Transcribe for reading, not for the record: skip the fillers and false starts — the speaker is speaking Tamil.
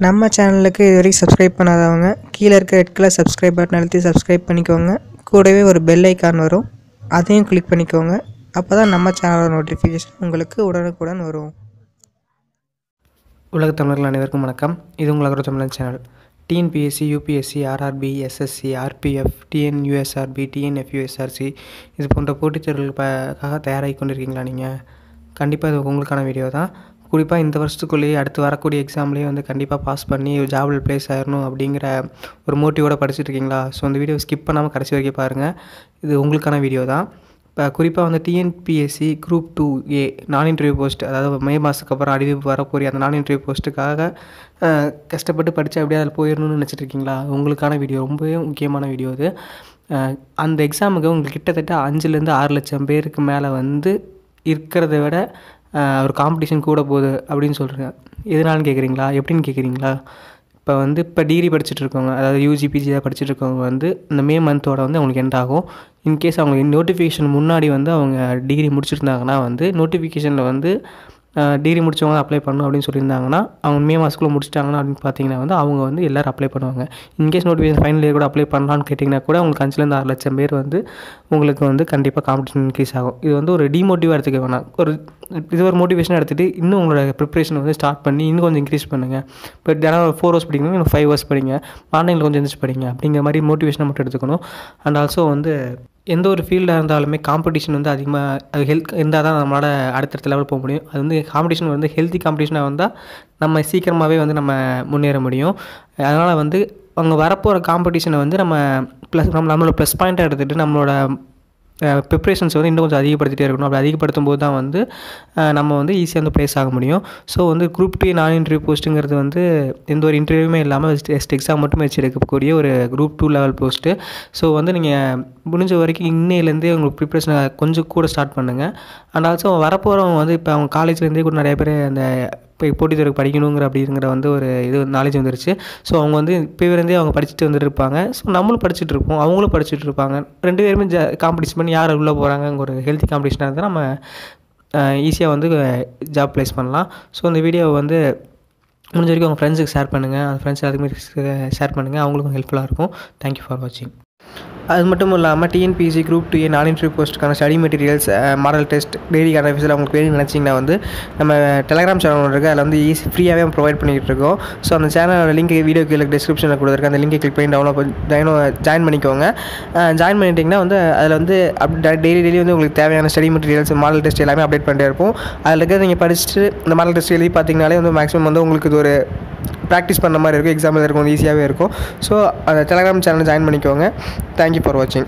நம்ம சேனலுக்கு இதுவரைக்கும் சப்ஸ்கிரைப் பண்ணாதவங்க கீழே இருக்க ரெட் கலர் சப்ஸ்கிரைப் பட்டன் அழுத்தி சப்ஸ்கிரைப் பண்ணிக்கோங்க. கூடவே ஒரு பெல் ஐக்கான் வரும், அதையும் கிளிக் பண்ணிக்கோங்க. அப்போ தான் நம்ம சேனலோட நோட்டிஃபிகேஷன் உங்களுக்கு உடனுக்குடன் வரும். உலக தமிழர்கள் அனைவருக்கும் வணக்கம். இது உங்கள் அக்ரோ தமிழன் channel. TNPSC, UPSC, RRB, SSC, RPF, TNUSRB, டிஎன்எஃப்யூஎஸ்ஆர்சி இது போன்ற போட்டித் தேர்வுகளுக்காக தயாராகி கொண்டிருக்கீங்களா? நீங்கள் கண்டிப்பாக இது உங்களுக்கான வீடியோ தான். குறிப்பாக இந்த வருஷத்துக்குள்ளேயே அடுத்து வரக்கூடிய எக்ஸாம்லேயே வந்து கண்டிப்பாக பாஸ் பண்ணி ஜாபில் ப்ளேஸ் ஆயிடணும் அப்படிங்கிற ஒரு மோட்டிவோடு படிச்சுட்டு இருக்கீங்களா? ஸோ அந்த வீடியோ ஸ்கிப் பண்ணாமல் கடைசி வரைக்கும் பாருங்கள். இது உங்களுக்கான வீடியோ தான். இப்போ குறிப்பாக வந்து டிஎன்பிஎஸ்சி குரூப் 2A நான் இன்டர்வியூ போஸ்ட், அதாவது மே மாதத்துக்கு அப்புறம் அறிவிப்பு வரக்கூடிய அந்த நான் இன்டர்வியூ போஸ்ட்டுக்காக கஷ்டப்பட்டு படித்து அப்படியே அதில் போயிடணும்னு நினச்சிட்டு இருக்கீங்களா? உங்களுக்கான வீடியோ, ரொம்பவே முக்கியமான வீடியோ இது. அந்த எக்ஸாமுக்கு உங்களுக்கு கிட்டத்தட்ட 5 6 லட்சம் பேருக்கு மேலே வந்து இருக்கிறத விட ஒரு காம்படிஷன் கூட போகுது அப்படின்னு சொல்கிறேன். எதனாலும் கேட்குறீங்களா? எப்படின்னு கேட்குறீங்களா? இப்போ டிகிரி படிச்சுட்டு இருக்கவங்க, அதாவது யூஜிபிஜி படிச்சுட்டு இருக்கவங்க வந்து இந்த மே மந்தோட வந்து அவங்களுக்கு எண்ட் ஆகும். இன்கேஸ் அவங்க நோட்டிஃபிகேஷன் முன்னாடி வந்து அவங்க டிகிரி முடிச்சிருந்தாங்கன்னா வந்து நோட்டிஃபிகேஷனில் வந்து டிகிரி முடித்தவங்க அப்ளை பண்ணணும் அப்படின்னு சொல்லியிருந்தாங்கன்னா அவங்க மே மாதத்துக்குள்ளே முடிச்சிட்டாங்கன்னா அப்படின்னு பார்த்தீங்கன்னா வந்து அவங்க வந்து எல்லோரும் அப்ளை பண்ணுவாங்க. இன்கேஸ் நோட்டிஃபிகேஷன் ஃபைனல் இயர் கூட அப்ளை பண்ணலான்னு கேட்டிங்கன்னா கூட உங்களுக்கு 5 6 லட்சம் பேர் வந்து உங்களுக்கு வந்து கண்டிப்பாக காம்படிஷன் இன்க்ரீஸ் ஆகும். இது வந்து ஒரு டிமோட்டிவாக எடுத்துக்க வேணாம், இது ஒரு மோட்டிவேஷனாக எடுத்துகிட்டு இன்னும் உங்களோட ப்ரிப்ரேஷன் வந்து ஸ்டார்ட் பண்ணி இன்னும் கொஞ்சம் இன்க்ரீஸ் பண்ணுங்கள். இப்போ தினம் 4 ஹவர்ஸ் படிக்கணும், இன்னும் 5 ஹவர்ஸ் படிங்க, ஆன்லைனில் கொஞ்சம் எழுந்திரிச்சு படிங்க அப்படிங்கிற மாதிரி மோட்டிவேஷனை மட்டும் எடுத்துக்கணும். அண்ட் ஆல்சோ வந்து எந்த ஒரு ஃபீல்டாக இருந்தாலுமே காம்படிஷன் வந்து அதிகமாக அது இருந்தால் தான் நம்மளால் அடுத்தடுத்த லெவல் போக முடியும். அது வந்து காம்படிஷன் வந்து ஹெல்த்தி காம்படிஷனாக வந்தால் நம்ம சீக்கிரமாகவே வந்து நம்ம முன்னேற முடியும். அதனால் வந்து அவங்க வரப்போகிற காம்படிஷனை வந்து நம்மளோட ப்ளஸ் பாயிண்ட்டாக எடுத்துகிட்டு நம்மளோட ப்ரிப்ரேஷன்ஸ் வந்து இன்னும் கொஞ்சம் அதிகப்படுத்திகிட்டே இருக்கணும். அப்படி அதிகப்படுத்தும் போது தான் வந்து நம்ம வந்து ஈஸியாக வந்து ப்ளேஸ் ஆக முடியும். ஸோ வந்து குரூப் 2 நான் இன்டர்வியூ போஸ்ட்டுங்கிறது வந்து எந்த ஒரு இன்டர்வியூமே இல்லாமல் ஜஸ்ட் எக்ஸாம் மட்டுமே வச்சு எடுக்கக்கூடிய ஒரு குரூப் 2 லெவல் போஸ்ட்டு. ஸோ வந்து நீங்கள் முடிஞ்ச வரைக்கும் இன்னையிலேருந்தே உங்களுக்கு ப்ரிப்ரேஷனை கொஞ்சம் கூட ஸ்டார்ட் பண்ணுங்கள். அண்ட் ஆல்சோ வரப்போகிறவங்க வந்து இப்போ அவங்க காலேஜ்லேருந்தே கூட நிறைய பேர் அந்த இப்போ போட்டித் தேர்வு படிக்கணுங்கிற அப்படிங்கிற வந்து ஒரு இது நாலேஜ் வந்துருச்சு. ஸோ அவங்க வந்து இப்போலேருந்தே அவங்க படிச்சுட்டு வந்துட்டு இருப்பாங்க. ஸோ நம்மளும் படிச்சுட்டு இருப்போம், அவங்களும் படிச்சுட்டு இருப்பாங்க. 2 பேருமே காம்படிஷன் பண்ணி யார் உள்ளே போகிறாங்க ஒரு ஹெல்த்தி காம்படிஷனாக இருந்தால் நம்ம ஈஸியாக வந்து ஜாப் ப்ளேஸ் பண்ணலாம். ஸோ இந்த வீடியோவை வந்து முடிஞ்ச வரைக்கும் உங்கள் ஃப்ரெண்ட்ஸுக்கு ஷேர் பண்ணுங்கள், அந்த ஃப்ரெண்ட்ஸ் அதுக்குமே ஷேர் பண்ணுங்கள், அவங்களுக்கும் ஹெல்ப்ஃபுல்லாக இருக்கும். தேங்க்யூ ஃபார் வாட்சிங். அது மட்டும் இல்லாமல் டிஎன்பிஎஸ்சி குரூப் 2A நான் இன்டர்வியூ போஸ்ட்டுக்கான study materials, model test, daily current affairs உங்களுக்கு வேணும்னு நினச்சிங்கன்னா வந்து நம்ம டெலகிராம் சேனல் ஒன்று இருக்குது, அதில் வந்து ஃப்ரீயாகவே ப்ரொவைட் பண்ணிக்கிட்டு இருக்கோம். ஸோ அந்த சேனலோட லிங்க் வீடியோ கீழே டிஸ்கிரிப்ஷனில் கொடுத்துருக்கேன். அந்த லிங்கை கிளிக் பண்ணி ஜாயின் பண்ணிக்கோங்க. ஜாயின் பண்ணிட்டிங்கன்னா வந்து அதில் வந்து டெய்லி வந்து உங்களுக்கு தேவையான ஸ்டடி மெட்டீரியல்ஸ், மாடல் டெஸ்ட் எல்லாமே அப்டேட் பண்ணிட்டே இருப்போம். அதில் இருக்கிறத நீங்கள் படிச்சுட்டு இந்த மாடல் டெஸ்ட் எழுதி பார்த்தீங்கனாலே வந்து மேக்ஸிமம் வந்து உங்களுக்கு இது ஒரு ப்ராக்டிஸ் பண்ண மாதிரி இருக்கும், எக்ஸாம்பிள் இருக்கும், ஈஸியாகவே இருக்கும். ஸோ அந்த டெலகிராம் சேனல் ஜாயின் பண்ணிக்கோங்க. தேங்க்யூ ஃபார் வாட்சிங்.